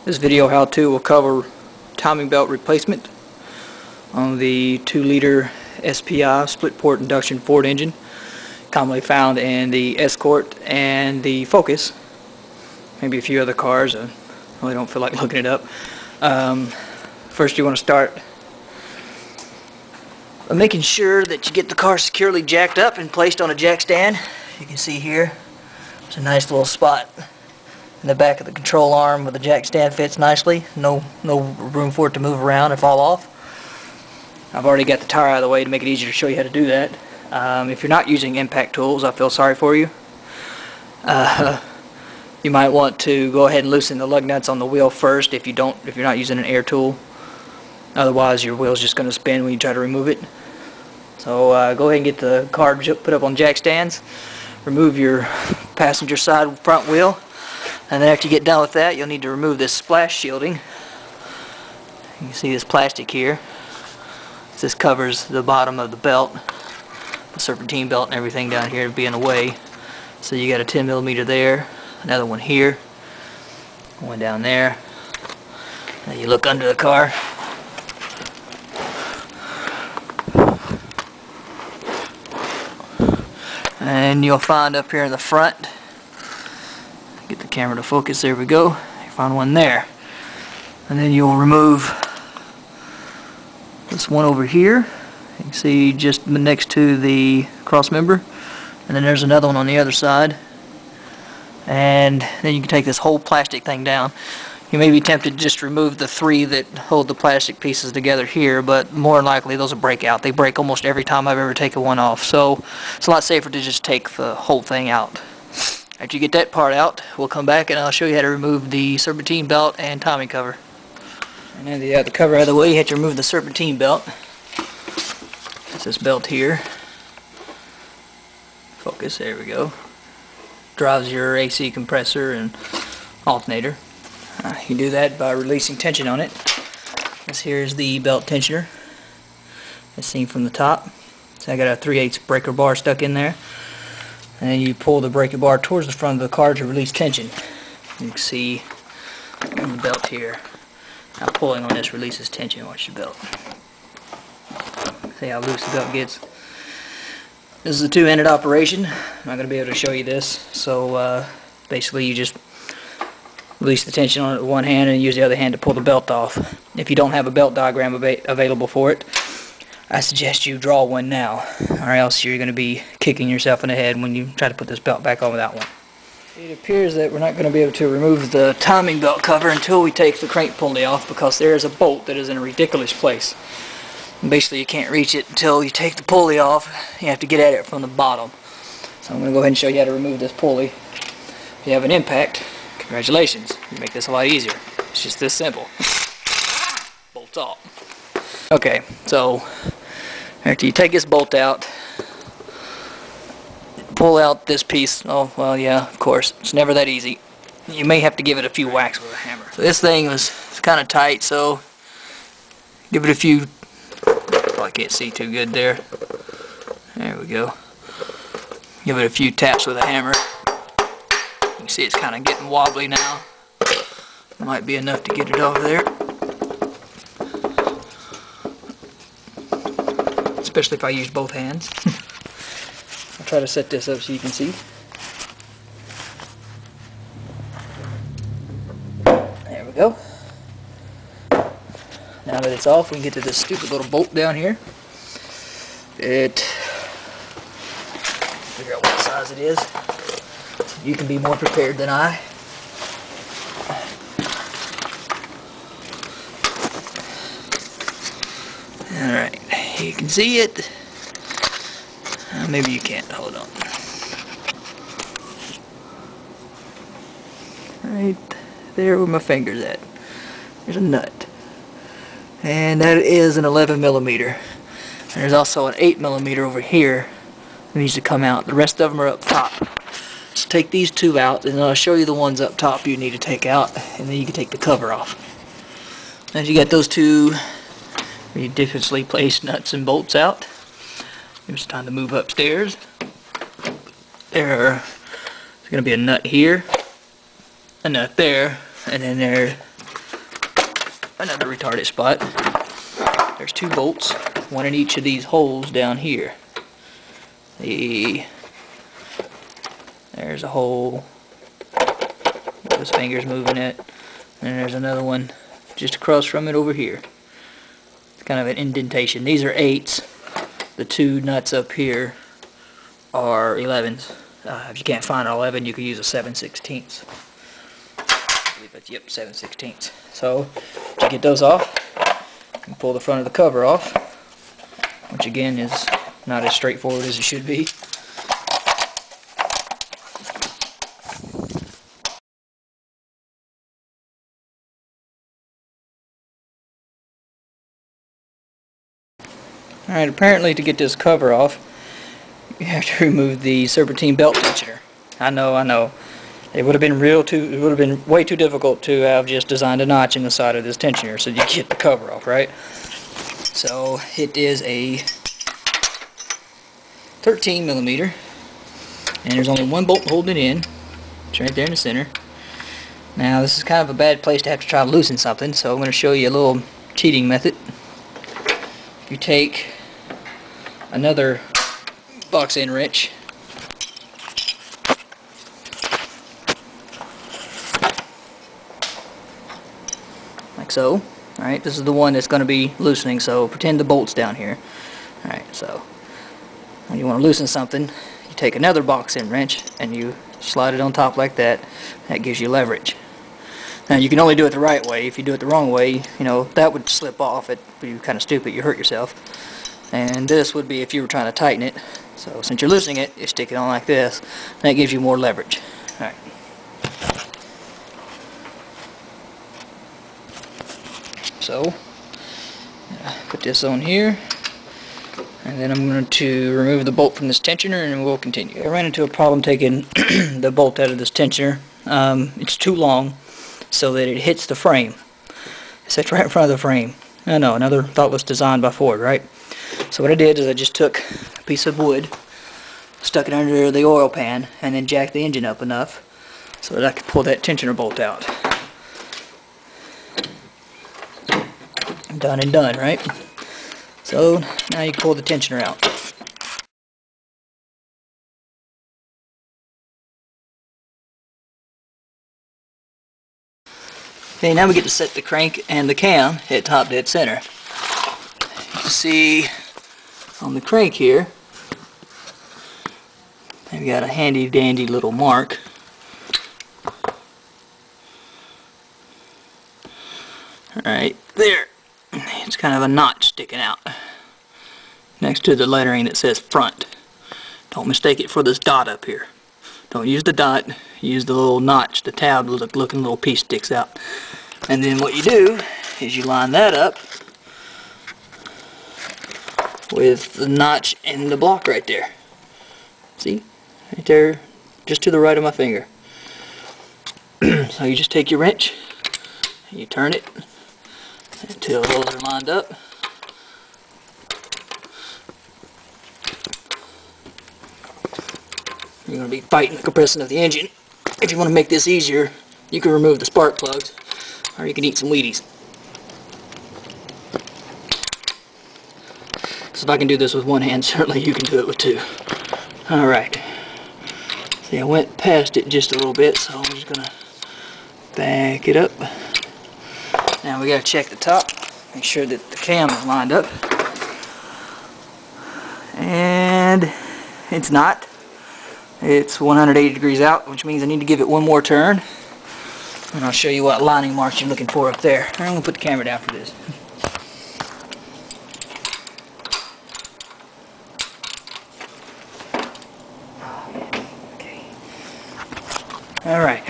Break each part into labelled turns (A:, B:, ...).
A: This video how-to will cover timing belt replacement on the 2-liter SPI split port induction Ford engine, commonly found in the Escort and the Focus, maybe a few other cars. I really don't feel like looking it up. First you want to start by making sure that you get the car securely jacked up and placed on a jack stand. You can see here there's a nice little spot in the back of the control arm where the jack stand fits nicely. No room for it to move around and fall off. I've already got the tire out of the way to make it easier to show you how to do that. If you're not using impact tools, I feel sorry for you. You might want to go ahead and loosen the lug nuts on the wheel first if you're not using an air tool. Otherwise your wheel's just going to spin when you try to remove it. So go ahead and get the car put up on jack stands. Remove your passenger side front wheel, and then after you get done with that, you'll need to remove this splash shielding. You can see this plastic here. This covers the bottom of the belt, the serpentine belt and everything down here to be in the way. So you got a 10mm there, another one here, one down there. Then you look under the car. And you'll find up here in the front, get the camera to focus, there we go, you find one there. And then you'll remove this one over here, you can see just next to the cross member, and then there's another one on the other side. And then you can take this whole plastic thing down. You may be tempted to just remove the 3 that hold the plastic pieces together here, but more than likely those will break out. They break almost every time I've ever taken one off, so it's a lot safer to just take the whole thing out. After you get that part out, we'll come back and I'll show you how to remove the serpentine belt and timing cover. And then you have the cover out of the way, you have to remove the serpentine belt. It's this belt here. Focus, there we go. Drives your AC compressor and alternator. You can do that by releasing tension on it. This here is the belt tensioner, as seen from the top. So I got a 3/8 breaker bar stuck in there, and then you pull the breaker bar towards the front of the car to release tension. You can see on the belt here, now pulling on this releases tension. Watch the belt. See how loose the belt gets. This is a 2-handed operation. I'm not going to be able to show you this, so basically you just release the tension on it with one hand and use the other hand to pull the belt off. If you don't have a belt diagram available for it, I suggest you draw one now, or else you're going to be kicking yourself in the head when you try to put this belt back on without one. It appears that we're not going to be able to remove the timing belt cover until we take the crank pulley off, because there is a bolt that is in a ridiculous place. And basically you can't reach it until you take the pulley off. You have to get at it from the bottom. So I'm going to go ahead and show you how to remove this pulley. If you have an impact, congratulations, you make this a lot easier. It's just this simple. Bolts off. Okay, so after you take this bolt out, pull out this piece. Oh, well, yeah, of course, it's never that easy. You may have to give it a few whacks with a hammer. So this thing was kind of tight, so give it a few. Oh, I can't see too good there. There we go. Give it a few taps with a hammer. You can see it's kind of getting wobbly now. Might be enough to get it over there. Especially if I use both hands. I'll try to set this up so you can see. There we go. Now that it's off, we can get to this stupid little bolt down here. Figure out what size it is. You can be more prepared than I. Alright, you can see it. Maybe you can't. Hold on. Right there where my finger's at. There's a nut. And that is an 11mm. And there's also an 8mm over here that needs to come out. The rest of them are up top. So take these 2 out, and I'll show you the ones up top you need to take out, and then you can take the cover off. As you got those 2 ridiculously placed nuts and bolts out, it's time to move upstairs. There's going to be a nut here, a nut there, and then there another retarded spot. There's 2 bolts, one in each of these holes down here. There's a hole where his finger's moving it, and there's another one just across from it over here. It's kind of an indentation. These are 8s. The 2 nuts up here are 11s. If you can't find an 11, you could use a 7/16. I believe that's, yep, 7/16. So, to get those off, you can pull the front of the cover off, which again is not as straightforward as it should be. Alright, apparently to get this cover off, you have to remove the serpentine belt tensioner. I know. It would have been way too difficult to have just designed a notch in the side of this tensioner so you get the cover off, right? So it is a 13mm, and there's only one bolt holding it in. It's right there in the center. Now this is kind of a bad place to have to try to loosen something, so I'm going to show you a little cheating method. You take another box end wrench, like so. Alright, this is the one that's going to be loosening, so pretend the bolt's down here. Alright, so when you want to loosen something, you take another box end wrench and you slide it on top like that. That gives you leverage. Now you can only do it the right way. If you do it the wrong way, you know, that would slip off. It'd be kind of stupid. You hurt yourself. And this would be if you were trying to tighten it. So since you're loosening it, you stick it on like this. That gives you more leverage. Alright. So, put this on here. And then I'm going to remove the bolt from this tensioner and we'll continue. I ran into a problem taking the bolt out of this tensioner. It's too long so that it hits the frame. It sits right in front of the frame. I know, another thoughtless design by Ford, right? So what I did is I just took a piece of wood, stuck it under the oil pan, and then jacked the engine up enough so that I could pull that tensioner bolt out. Done and done, right? So now you can pull the tensioner out. Okay, now we get to set the crank and the cam at top dead center. You can see on the crank here, they've got a handy dandy little mark. Right there. It's kind of a notch sticking out next to the lettering that says front. Don't mistake it for this dot up here. Don't use the dot, use the little notch, the tab looking little piece sticks out. And then what you do is you line that up with the notch in the block right there. See? Right there, just to the right of my finger. So you just take your wrench, and you turn it until those are lined up. You're going to be fighting the compression of the engine. If you want to make this easier, you can remove the spark plugs, or you can eat some Wheaties. So if I can do this with one hand, certainly you can do it with two. Alright. See, I went past it just a little bit, so I'm just going to back it up. Now we got to check the top, make sure that the cam is lined up. And it's not. It's 180 degrees out, which means I need to give it one more turn. And I'll show you what lining marks you're looking for up there. I'm going to put the camera down for this. Okay. Alright.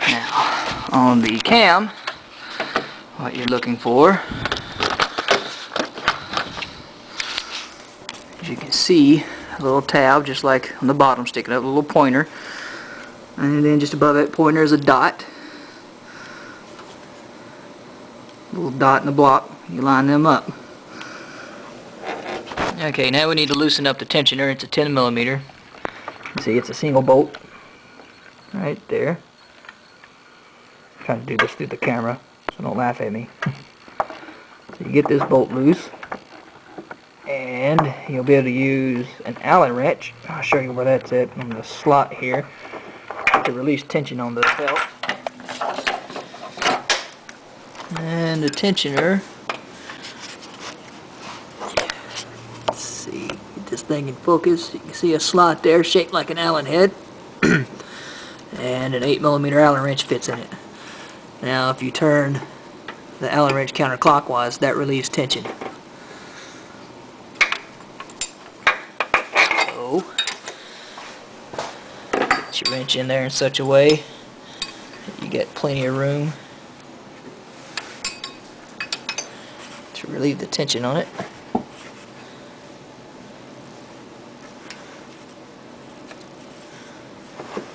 A: Now, on the cam, what you're looking for, as you can see, a little tab just like on the bottom sticking up, a little pointer, and then just above that pointer is a dot, a little dot in the block. You line them up. Okay, now we need to loosen up the tensioner. It's a 10mm. See, it's a single bolt right there. I'm trying to do this through the camera, so so don't laugh at me. So you get this bolt loose, and you'll be able to use an Allen wrench. I'll show you where that's at on the slot here to release tension on the belt. And the tensioner, let's see, get this thing in focus. You can see a slot there shaped like an Allen head, and an 8mm Allen wrench fits in it. Now if you turn the Allen wrench counterclockwise, that relieves tension. So, get your wrench in there in such a way that you get plenty of room to relieve the tension on it.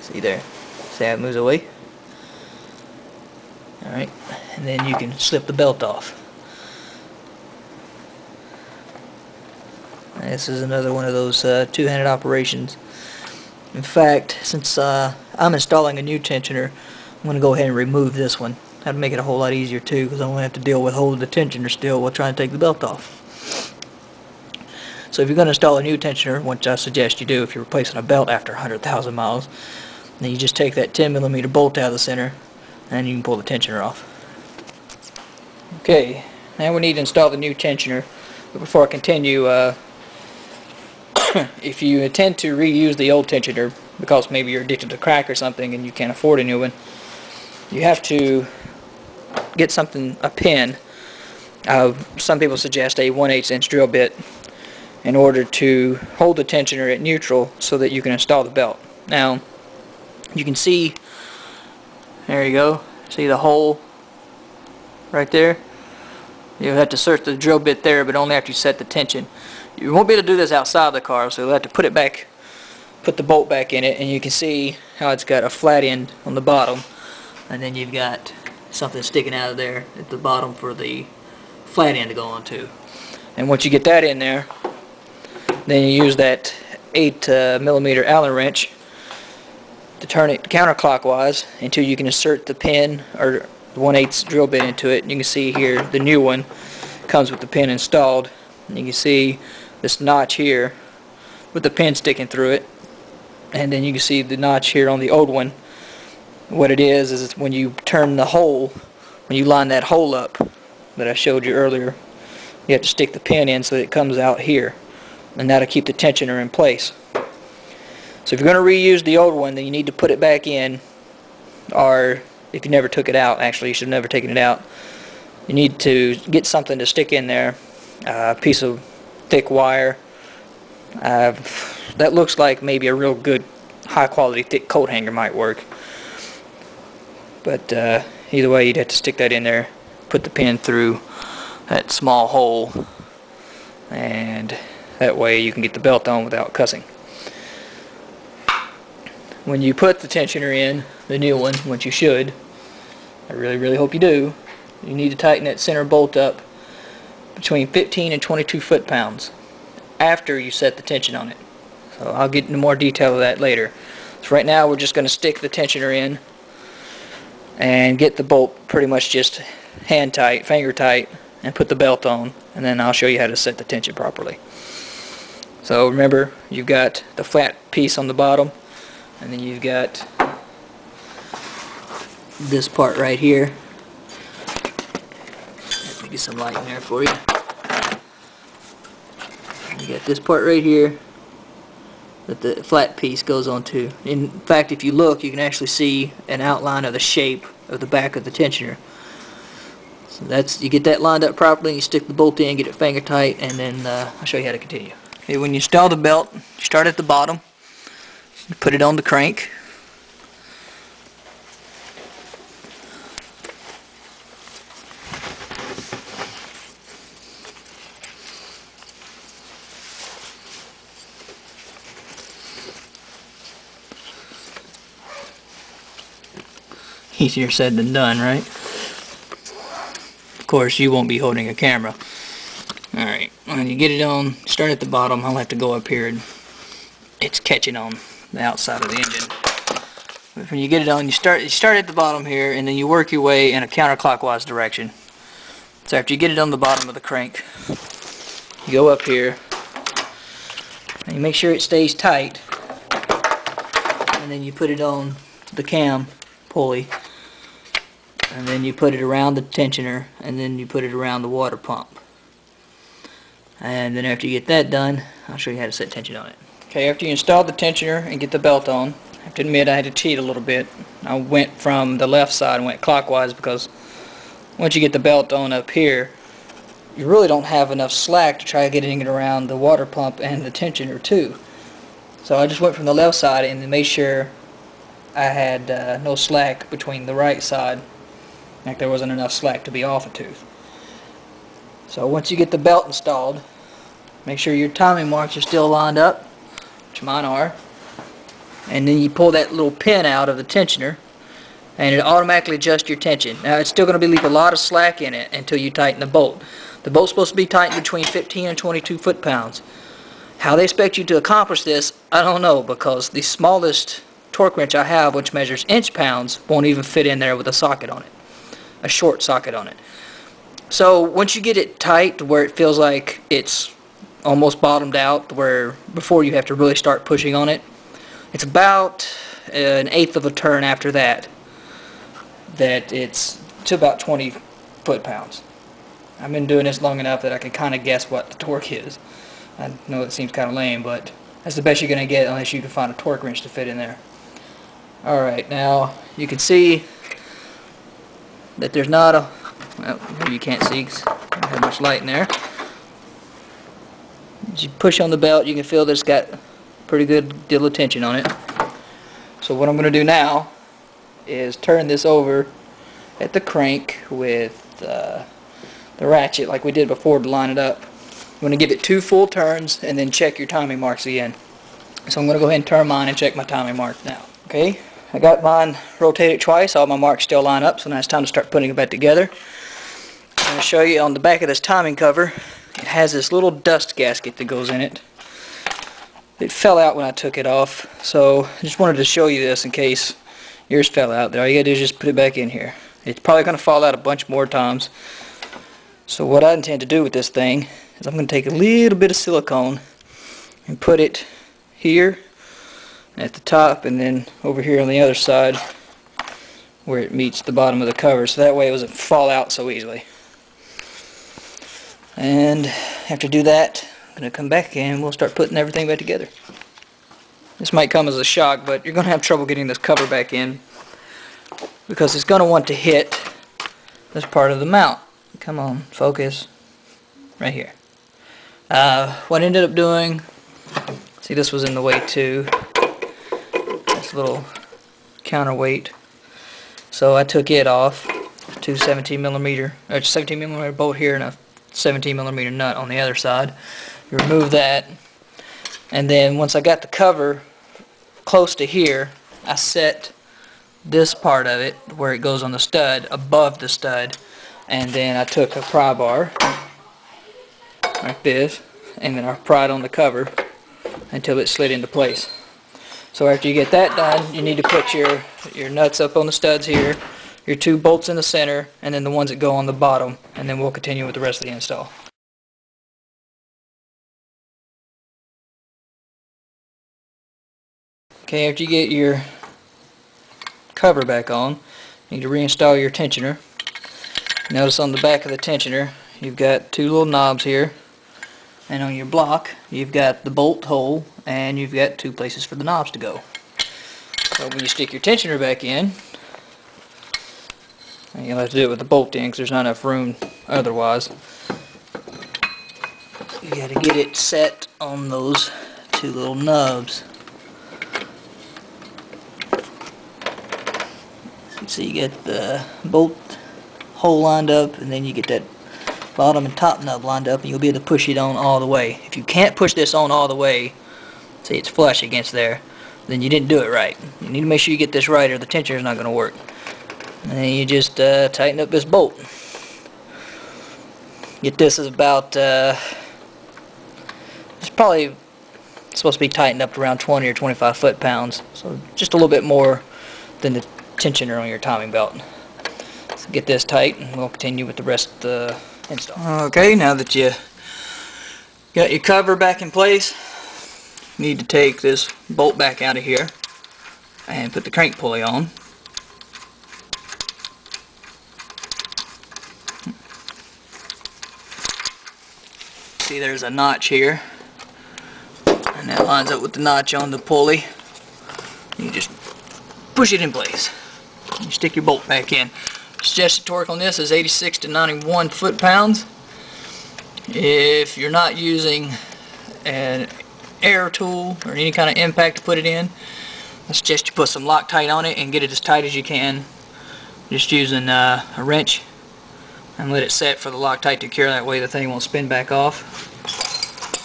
A: See there? See how it moves away? Alright, and then you can slip the belt off. This is another one of those two-handed operations. In fact, since I'm installing a new tensioner, I'm going to go ahead and remove this one. That'll make it a whole lot easier too, because I won't have to deal with holding the tensioner still while trying to take the belt off. So if you're going to install a new tensioner, which I suggest you do if you're replacing a belt after 100,000 miles, then you just take that 10mm bolt out of the center, and you can pull the tensioner off. Okay, now we need to install the new tensioner. But before I continue, if you intend to reuse the old tensioner because maybe you're addicted to crack or something and you can't afford a new one, you have to get a pin. Some people suggest a 1/8 inch drill bit in order to hold the tensioner at neutral so that you can install the belt. Now, you can see, there you go, see the hole right there? You'll have to insert the drill bit there, but only after you set the tension. You won't be able to do this outside of the car, so you'll have to put it back, put the bolt back in it, and you can see how it's got a flat end on the bottom, and then you've got something sticking out of there at the bottom for the flat end to go onto. And once you get that in there, then you use that 8mm Allen wrench to turn it counterclockwise until you can insert the pin or the 1/8 drill bit into it. And you can see here the new one comes with the pin installed. And you can see this notch here with the pin sticking through it, and then you can see the notch here on the old one. What it is it's when you turn the hole, when you line that hole up that I showed you earlier, you have to stick the pin in so that it comes out here, and that'll keep the tensioner in place. So if you're going to reuse the old one, then you need to put it back in, or if you never took it out, actually you should have never taken it out, you need to get something to stick in there, a piece of thick wire. That looks like maybe a real good high quality thick coat hanger might work, but either way you'd have to stick that in there, put the pin through that small hole, and that way you can get the belt on without cussing. When you put the tensioner in, the new one, which you should, I really hope you do, you need to tighten that center bolt up between 15 and 22 foot-pounds after you set the tension on it. So I'll get into more detail of that later. So right now we're just going to stick the tensioner in and get the bolt pretty much just hand tight, finger tight, and put the belt on, and then I'll show you how to set the tension properly. So remember, you've got the flat piece on the bottom, and then you've got this part right here. Let me get some light in there for you. You got this part right here that the flat piece goes onto. In fact, if you look, you can actually see an outline of the shape of the back of the tensioner. So that's, you get that lined up properly, and you stick the bolt in, get it finger tight, and then I'll show you how to continue. Okay, when you install the belt, you start at the bottom, you put it on the crank. Easier said than done, right? Of course, you won't be holding a camera. Alright, when you get it on, start at the bottom. I'll have to go up here, and it's catching on the outside of the engine. when you get it on, you start at the bottom here, and then you work your way in a counterclockwise direction. So after you get it on the bottom of the crank, you go up here, and you make sure it stays tight, and then you put it on the cam pulley, and then you put it around the tensioner, and then you put it around the water pump. And then after you get that done, I'll show you how to set tension on it. Okay, after you install the tensioner and get the belt on, I have to admit I had to cheat a little bit. I went from the left side and went clockwise because once you get the belt on up here, you really don't have enough slack to try getting it around the water pump and the tensioner too. So I just went from the left side and made sure I had no slack between the right side, like there wasn't enough slack to be off a tooth. So once you get the belt installed, make sure your timing marks are still lined up, which mine are, and then you pull that little pin out of the tensioner and it automatically adjusts your tension. Now it's still going to leave a lot of slack in it until you tighten the bolt. The bolt's supposed to be tightened between 15 and 22 foot-pounds. How they expect you to accomplish this, I don't know, because the smallest torque wrench I have, which measures inch-pounds, won't even fit in there with a socket on it, a short socket on it. So once you get it tight to where it feels like it's almost bottomed out, where before you have to really start pushing on it, it's about 1/8 of a turn after that it's to about 20 foot-pounds. I've been doing this long enough that I can kind of guess what the torque is. I know it seems kind of lame, but that's the best you're going to get unless you can find a torque wrench to fit in there. Alright, now you can see that there's not a, well, maybe you can't see because I don't have much light in there. As you push on the belt, you can feel that it's got a pretty good deal of tension on it. So what I'm going to do now is turn this over at the crank with the ratchet like we did before to line it up. I'm going to give it 2 full turns and then check your timing marks again. So I'm going to go ahead and turn mine and check my timing mark now. Okay, I got mine rotated twice, all my marks still line up, so now it's time to start putting it back together. I'm going to show you on the back of this timing cover, it has this little dust gasket that goes in it. It fell out when I took it off, so I just wanted to show you this in case yours fell out. All you gotta do is just put it back in here. It's probably going to fall out a bunch more times. So what I intend to do with this thing is I'm going to take a little bit of silicone and put it here at the top and then over here on the other side where it meets the bottom of the cover, so that way it doesn't fall out so easily. And after I do that, I'm going to come back and we'll start putting everything back together. This might come as a shock, but you're going to have trouble getting this cover back in because it's going to want to hit this part of the mount. Come on, focus. Right here. What I ended up doing, see, this was in the way too. This little counterweight. So I took it off. 2 17mm bolt here and a 17mm nut on the other side. You remove that, and then once I got the cover close to here, I set this part of it where it goes on the stud above the stud, and then I took a pry bar like this and then I pried on the cover until it slid into place. So after you get that done, you need to put your nuts up on the studs here, your 2 bolts in the center, and then the ones that go on the bottom, and then we'll continue with the rest of the install. Okay, after you get your cover back on, you need to reinstall your tensioner. Notice on the back of the tensioner you've got 2 little knobs here, and on your block you've got the bolt hole and you've got 2 places for the knobs to go. So when you stick your tensioner back in, and you'll have to do it with the bolt in because there's not enough room otherwise, you got to get it set on those 2 little nubs. So you get the bolt hole lined up, and then you get that bottom and top nub lined up, and you'll be able to push it on all the way. If you can't push this on all the way, say it's flush against there, then you didn't do it right. You need to make sure you get this right or the tensioner is not going to work. And then you just tighten up this bolt. Get this is about, it's probably supposed to be tightened up to around 20 or 25 foot-pounds, so just a little bit more than the tensioner on your timing belt. So get this tight, and we'll continue with the rest of the install. Okay, now that you got your cover back in place, you need to take this bolt back out of here and put the crank pulley on. See, there's a notch here, and that lines up with the notch on the pulley. You just push it in place. You stick your bolt back in. Suggested torque on this is 86 to 91 foot-pounds. If you're not using an air tool or any kind of impact to put it in, I suggest you put some Loctite on it and get it as tight as you can. Just using a wrench, and let it set for the Loctite to cure. That way the thing won't spin back off.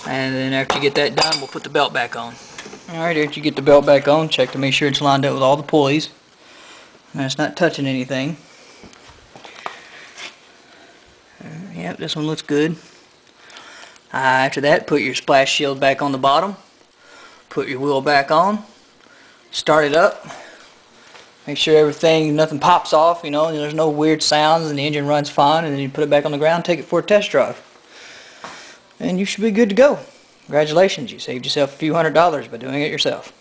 A: And then after you get that done, we'll put the belt back on. Alright, after you get the belt back on, check to make sure it's lined up with all the pulleys and it's not touching anything. Yep, this one looks good. After that, put your splash shield back on the bottom. Put your wheel back on. Start it up. Make sure nothing pops off, you know, and there's no weird sounds, and the engine runs fine, and then you put it back on the ground, take it for a test drive. And you should be good to go. Congratulations, you saved yourself a few $100s by doing it yourself.